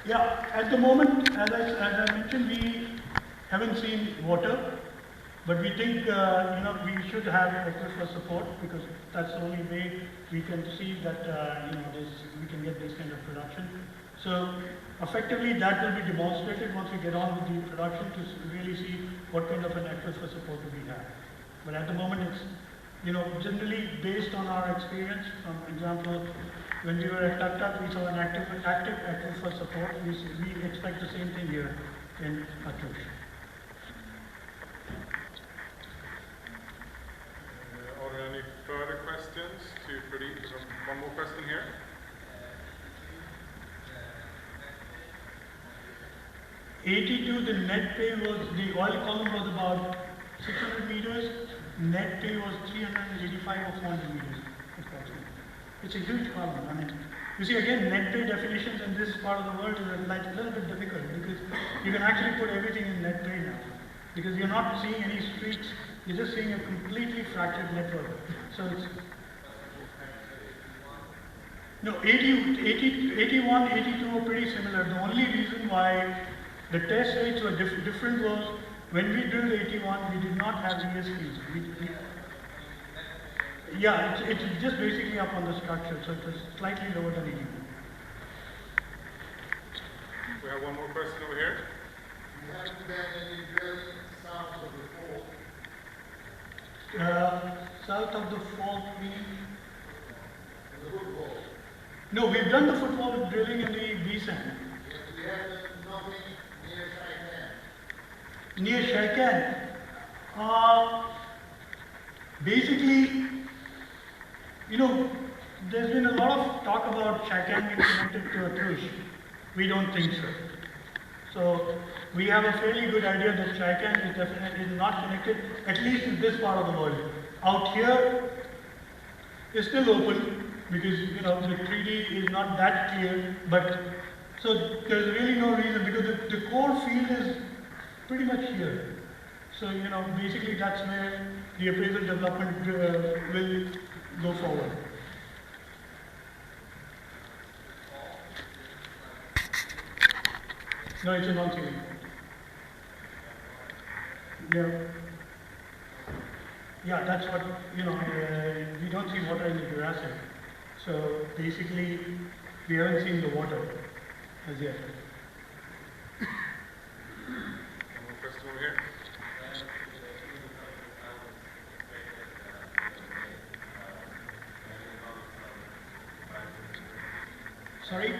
Yeah, at the moment, as I mentioned, we haven't seen water, but we think we should have aquifer support because that's the only way we can see that we can get this kind of production. So effectively, that will be demonstrated once we get on with the production to really see what kind of an aquifer support do we have. But at the moment, it's generally based on our experience. For example, when we were at Tuk, we saw an active aquifer support. We expect the same thing here in Atush. Are there any further questions to Pradeep? One more question here. '82, the net pay was, the oil column was about 600 meters, net pay was 385 or 400 meters, approximately. It's a huge column. I mean, you see again, net pay definitions in this part of the world is a little bit difficult because you can actually put everything in net pay now. Because you're not seeing any streaks, you're just seeing a completely fractured network. So it's, no, 81, 82 were pretty similar. The only reason why the test rates were different was when we drilled 81, we did not have ESPs. Yeah, it's just basically up on the structure, so it was slightly lower than 81. We have one more question over here. You haven't done any drilling south of the fault? South of the fault, meaning? The football. No, we've done the footwall drilling in the B sand. You haven't nothing near Shaikan? Near Shaikan. Basically, there's been a lot of talk about Shaikan being connected to Atush. We don't think so. So we have a fairly good idea that Shaikan is definitely not connected, at least in this part of the world. Out here, it's still open because the 3D is not that clear. But so there's really no reason because the core field is pretty much here. So basically that's where the appraisal development will go forward. No, it's a non-sealing. Yeah, that's what, we don't see water in the Jurassic. So basically, we haven't seen the water as yet. One more question over here. Sorry?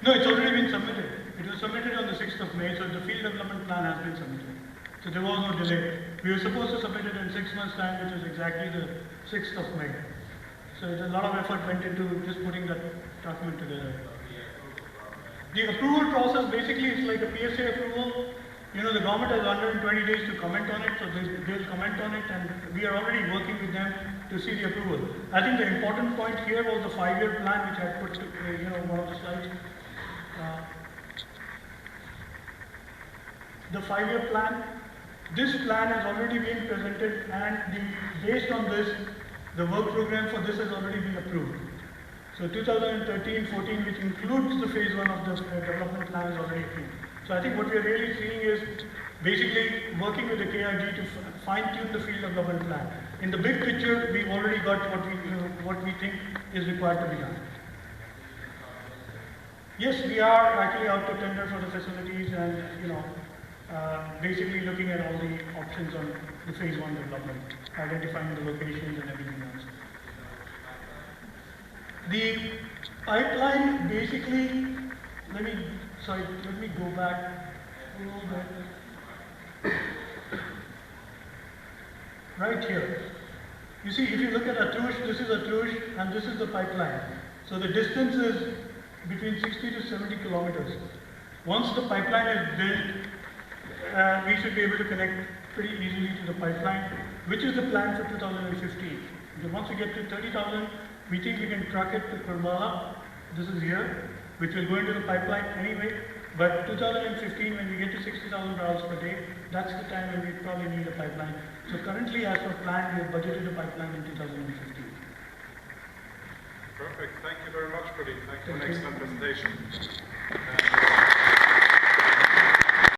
No, it's already been submitted. It was submitted on the 6th of May, so the field development plan has been submitted. So there was no delay. We were supposed to submit it in 6 months' time, which is exactly the 6th of May. So a lot of effort went into just putting that document together. The approval process basically is like a PSA approval. The government has 120 days to comment on it, so they'll comment on it, and we are already working with them to see the approval. I think the important point here was the 5-year plan, which I put to, one of the slides. The 5-year plan. This plan has already been presented, and based on this, the work program for this has already been approved. So 2013-14, which includes the phase 1 of the development plan, is already approved. So I think what we are really seeing is basically working with the KID to fine-tune the field development plan. In the big picture, we've already got what we think is required to be done. Yes, we are actually out to tender for the facilities and basically looking at all the options on the phase 1 development, identifying the locations and everything else. The pipeline basically, let me go back a little bit. Right here. You see, if you look at Atush, this is Atush and this is the pipeline. So the distance is between 60 to 70 kilometers. Once the pipeline is built, we should be able to connect pretty easily to the pipeline, which is the plan for 2015. Because once we get to 30,000, we think we can truck it to Kurmala. This is here, which will go into the pipeline anyway. But 2015, when we get to 60,000 barrels per day, that's the time when we probably need a pipeline. So currently, as per plan, we have budgeted a pipeline in 2015. Perfect. Thank you very much, Pradeep. Thanks for an Thank you. excellent presentation.